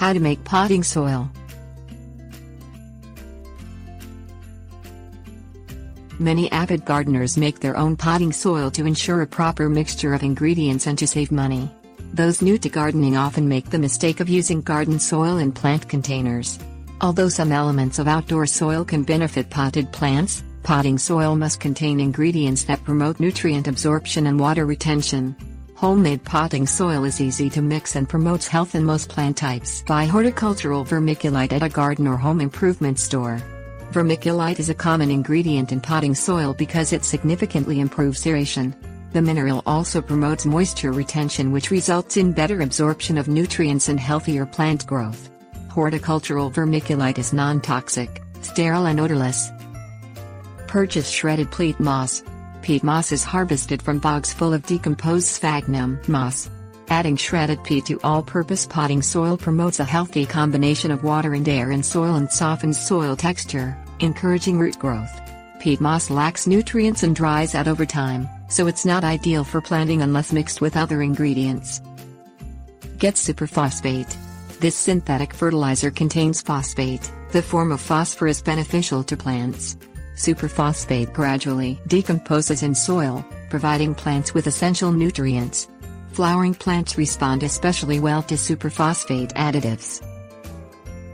How to make potting soil. Many avid gardeners make their own potting soil to ensure a proper mixture of ingredients and to save money. Those new to gardening often make the mistake of using garden soil in plant containers. Although some elements of outdoor soil can benefit potted plants, potting soil must contain ingredients that promote nutrient absorption and water retention. Homemade potting soil is easy to mix and promotes health in most plant types. Buy horticultural vermiculite at a garden or home improvement store. Vermiculite is a common ingredient in potting soil because it significantly improves aeration. The mineral also promotes moisture retention, which results in better absorption of nutrients and healthier plant growth. Horticultural vermiculite is non-toxic, sterile and odorless. Purchase shredded peat moss. Peat moss is harvested from bogs full of decomposed sphagnum moss. Adding shredded peat to all-purpose potting soil promotes a healthy combination of water and air in soil and softens soil texture, encouraging root growth. Peat moss lacks nutrients and dries out over time, so it's not ideal for planting unless mixed with other ingredients. Get superphosphate. This synthetic fertilizer contains phosphate, the form of phosphorus beneficial to plants. Superphosphate gradually decomposes in soil, providing plants with essential nutrients. Flowering plants respond especially well to superphosphate additives.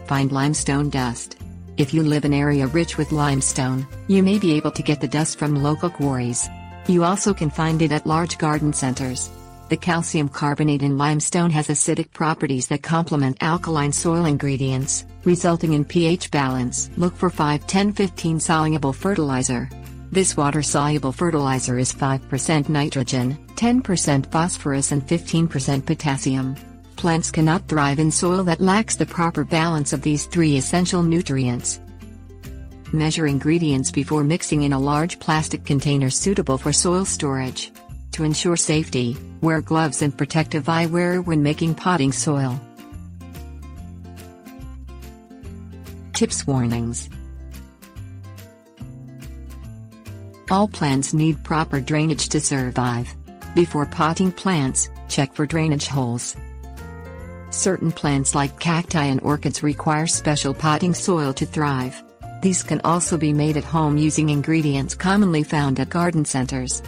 Find limestone dust. If you live in an area rich with limestone, you may be able to get the dust from local quarries. You also can find it at large garden centers. The calcium carbonate in limestone has acidic properties that complement alkaline soil ingredients, resulting in pH balance. Look for 5-10-15 soluble fertilizer. This water-soluble fertilizer is 5% nitrogen, 10% phosphorus and 15% potassium. Plants cannot thrive in soil that lacks the proper balance of these three essential nutrients. Measure ingredients before mixing in a large plastic container suitable for soil storage. To ensure safety, wear gloves and protective eyewear when making potting soil. Tips. Warnings. All plants need proper drainage to survive. Before potting plants, check for drainage holes. Certain plants like cacti and orchids require special potting soil to thrive. These can also be made at home using ingredients commonly found at garden centers.